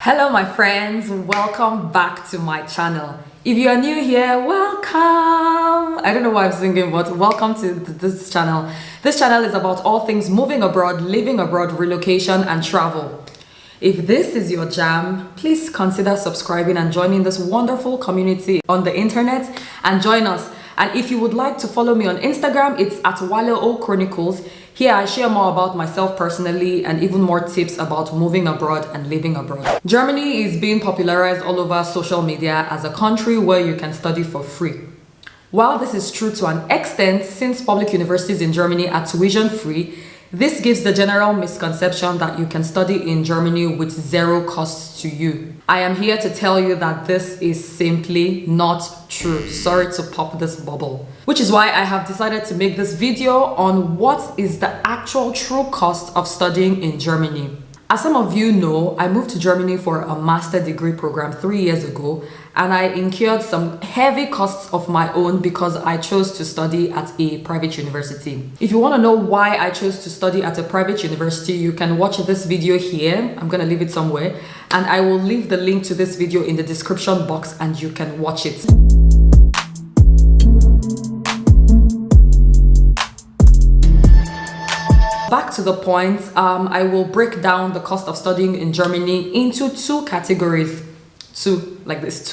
Hello my friends, welcome back to my channel. If you are new here, welcome. I don't know why I'm singing, but welcome to this channel. This channel is about all things moving abroad, living abroad, relocation and travel. If this is your jam, please consider subscribing and joining this wonderful community on the internet and join us. And if you would like to follow me on Instagram, it's at Wale Chronicles. Here I share more about myself personally and even more tips about moving abroad and living abroad. Germany is being popularized all over social media as a country where you can study for free. While this is true to an extent, since public universities in Germany are tuition free, this gives the general misconception that you can study in Germany with zero costs to you. I am here to tell you that this is simply not true. Sorry to pop this bubble. Which is why I have decided to make this video on what is the actual true cost of studying in Germany. As some of you know, I moved to Germany for a master degree program 3 years ago, and I incurred some heavy costs of my own because I chose to study at a private university. If you want to know why I chose to study at a private university, you can watch this video here. I'm going to leave it somewhere, and I will leave the link to this video in the description box and you can watch it. Back to the point, I will break down the cost of studying in Germany into two categories. Two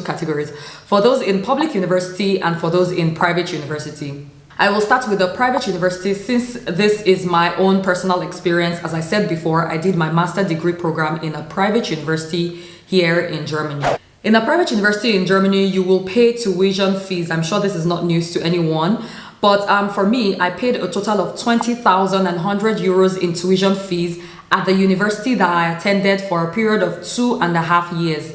categories. For those in public university and for those in private university. I will start with the private university since this is my own personal experience. As I said before, I did my master degree program in a private university here in Germany. In a private university in Germany, you will pay tuition fees. I'm sure this is not news to anyone. But for me, I paid a total of 20,100 euros in tuition fees at the university that I attended for a period of 2.5 years.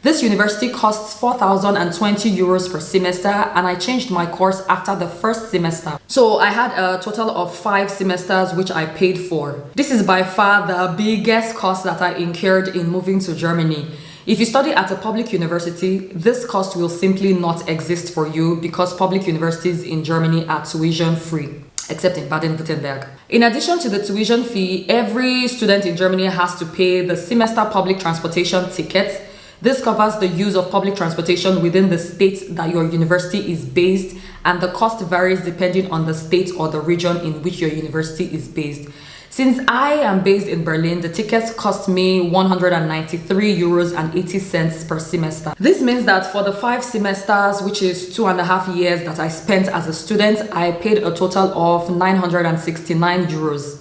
This university costs 4,020 euros per semester, and I changed my course after the first semester. So I had a total of 5 semesters which I paid for. This is by far the biggest cost that I incurred in moving to Germany. If you study at a public university, this cost will simply not exist for you because public universities in Germany are tuition free, except in Baden-Württemberg. In addition to the tuition fee, every student in Germany has to pay the semester public transportation tickets. This covers the use of public transportation within the state that your university is based, and the cost varies depending on the state or the region in which your university is based. Since I am based in Berlin, the tickets cost me 193 euros and 80 cents per semester. This means that for the 5 semesters, which is 2.5 years that I spent as a student, I paid a total of 969 euros.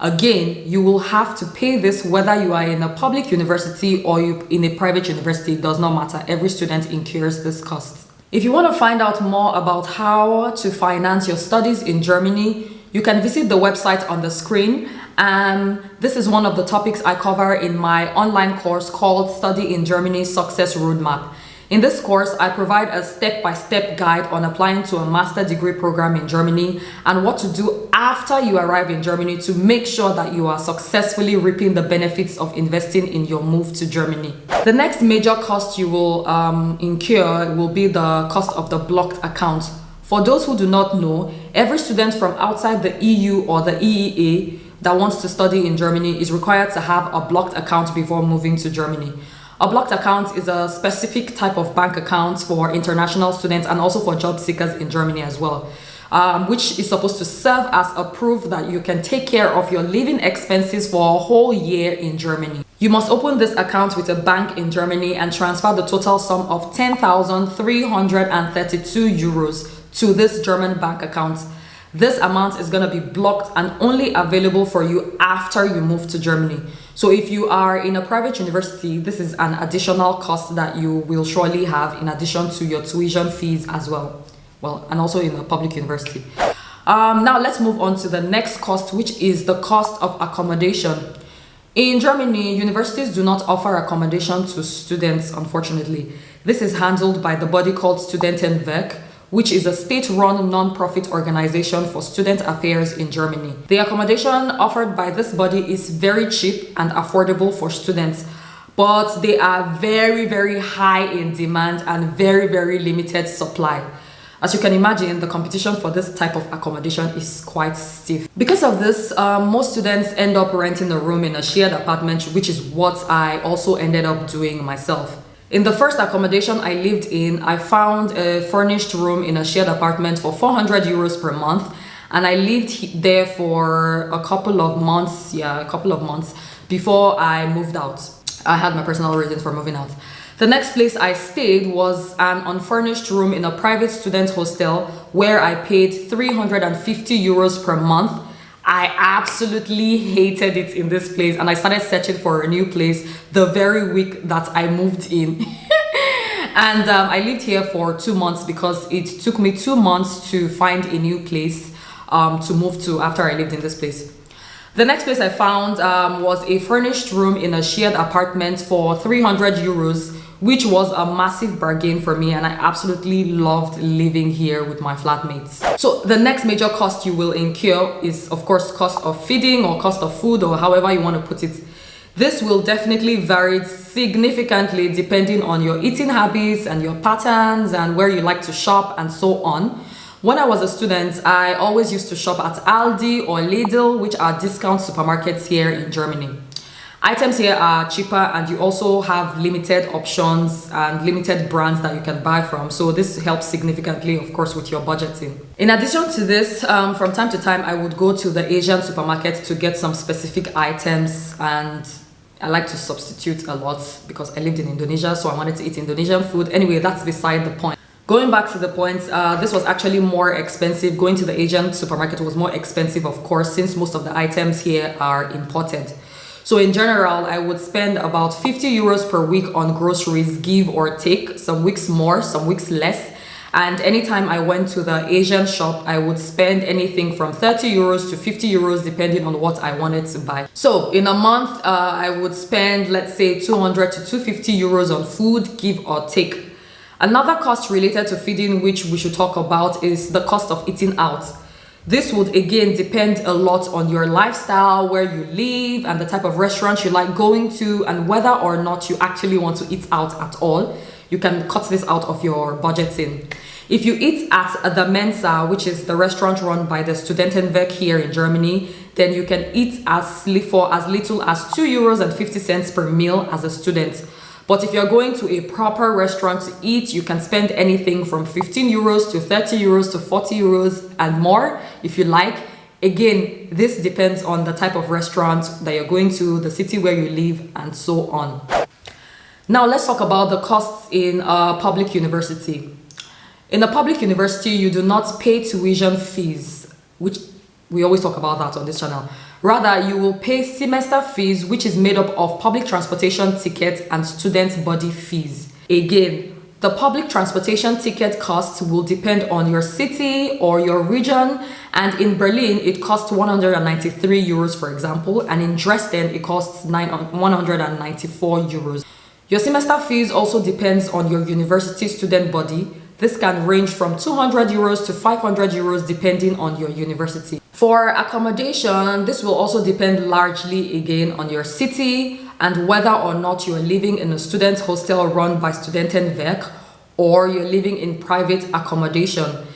Again, you will have to pay this whether you are in a public university or in a private university. It does not matter. Every student incurs this cost. If you want to find out more about how to finance your studies in Germany, you can visit the website on the screen, and this is one of the topics I cover in my online course called Study in Germany Success Roadmap. In this course, I provide a step-by-step guide on applying to a master degree program in Germany and what to do after you arrive in Germany to make sure that you are successfully reaping the benefits of investing in your move to Germany. The next major cost you will incur will be the cost of the blocked account. For those who do not know, every student from outside the EU or the EEA that wants to study in Germany is required to have a blocked account before moving to Germany. A blocked account is a specific type of bank account for international students and also for job seekers in Germany as well, which is supposed to serve as a proof that you can take care of your living expenses for a whole year in Germany. You must open this account with a bank in Germany and transfer the total sum of 10,332 euros to this German bank account. This amount is going to be blocked and only available for you after you move to Germany. So if you are in a private university, this is an additional cost that you will surely have in addition to your tuition fees as well. And also in a public university. Now let's move on to the next cost, which is the cost of accommodation. In Germany, universities do not offer accommodation to students, unfortunately. This is handled by the body called Studentenwerk, which is a state-run non-profit organization for student affairs in Germany. The accommodation offered by this body is very cheap and affordable for students, but they are very, very high in demand and very, very limited supply. As you can imagine, the competition for this type of accommodation is quite stiff. Because of this, most students end up renting a room in a shared apartment, which is what I also ended up doing myself. In the first accommodation I lived in, I found a furnished room in a shared apartment for 400 euros per month, and I lived there for a couple of months, before I moved out. I had my personal reasons for moving out. The next place I stayed was an unfurnished room in a private student hostel where I paid 350 euros per month. I absolutely hated it in this place, and I started searching for a new place the very week that I moved in. And I lived here for 2 months because it took me 2 months to find a new place to move to after I lived in this place. The next place I found was a furnished room in a shared apartment for 300 euros, which was a massive bargain for me, and I absolutely loved living here with my flatmates. So the next major cost you will incur is, of course, cost of feeding or cost of food, or however you want to put it. This will definitely vary significantly depending on your eating habits and your patterns and where you like to shop and so on. When I was a student, I always used to shop at Aldi or Lidl, which are discount supermarkets here in Germany. Items here are cheaper, and you also have limited options and limited brands that you can buy from. So this helps significantly, of course, with your budgeting. In addition to this, from time to time, I would go to the Asian supermarket to get some specific items, and I like to substitute a lot because I lived in Indonesia, so I wanted to eat Indonesian food. Anyway, that's beside the point. Going back to the point, this was actually more expensive. Going to the Asian supermarket was more expensive, of course, since most of the items here are imported. So in general, I would spend about 50 euros per week on groceries, give or take, some weeks more, some weeks less. And anytime I went to the Asian shop, I would spend anything from 30 euros to 50 euros, depending on what I wanted to buy. So in a month, I would spend, let's say, 200 to 250 euros on food, give or take. Another cost related to feeding, which we should talk about, is the cost of eating out. This would again depend a lot on your lifestyle, where you live, and the type of restaurant you like going to, and whether or not you actually want to eat out at all. You can cut this out of your budgeting. If you eat at the Mensa, which is the restaurant run by the Studentenwerk here in Germany, then you can eat for as little as 2 euros and 50 cents per meal as a student. But if you're going to a proper restaurant to eat, you can spend anything from 15 euros to 30 euros to 40 euros and more if you like. Again, this depends on the type of restaurant that you're going to, the city where you live, and so on. Now let's talk about the costs in a public university. In a public university, you do not pay tuition fees, which we always talk about that on this channel. Rather, you will pay semester fees, which is made up of public transportation tickets and student body fees. Again, the public transportation ticket costs will depend on your city or your region, and in Berlin, it costs 193 euros, for example, and in Dresden, it costs 194 euros. Your semester fees also depends on your university student body. This can range from 200 euros to 500 euros depending on your university. For accommodation, this will also depend largely again on your city and whether or not you're living in a student hostel run by Studentenwerk or you're living in private accommodation.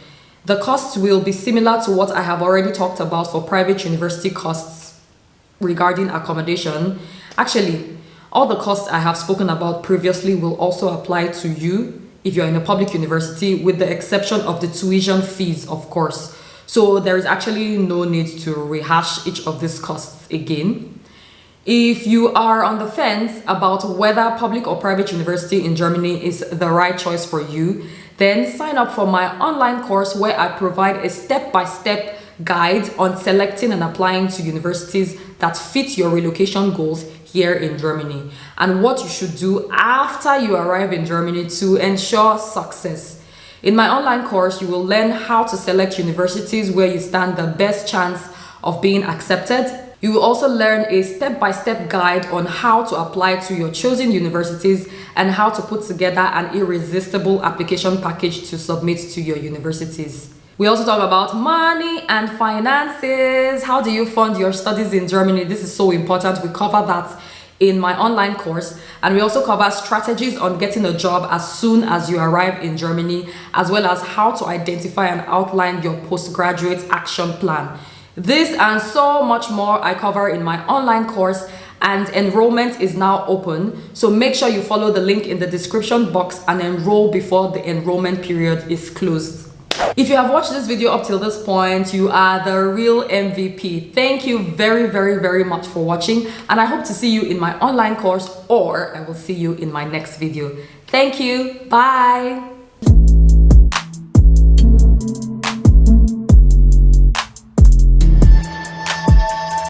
The costs will be similar to what I have already talked about for private university costs regarding accommodation. Actually, all the costs I have spoken about previously will also apply to you if you're in a public university, with the exception of the tuition fees, of course. So there is actually no need to rehash each of these costs again. If you are on the fence about whether public or private university in Germany is the right choice for you, then sign up for my online course where I provide a step-by-step guide on selecting and applying to universities that fit your relocation goals here in Germany, and what you should do after you arrive in Germany to ensure success. In my online course, you will learn how to select universities where you stand the best chance of being accepted. You will also learn a step-by-step guide on how to apply to your chosen universities and how to put together an irresistible application package to submit to your universities. We also talk about money and finances. How do you fund your studies in Germany? This is so important. We cover that in my online course, and we also cover strategies on getting a job as soon as you arrive in Germany, as well as how to identify and outline your postgraduate action plan. This and so much more I cover in my online course, and enrollment is now open, so make sure you follow the link in the description box and enroll before the enrollment period is closed. If you have watched this video up till this point, you are the real MVP. Thank you very much for watching, and I hope to see you in my online course, or I will see you in my next video. Thank you. Bye.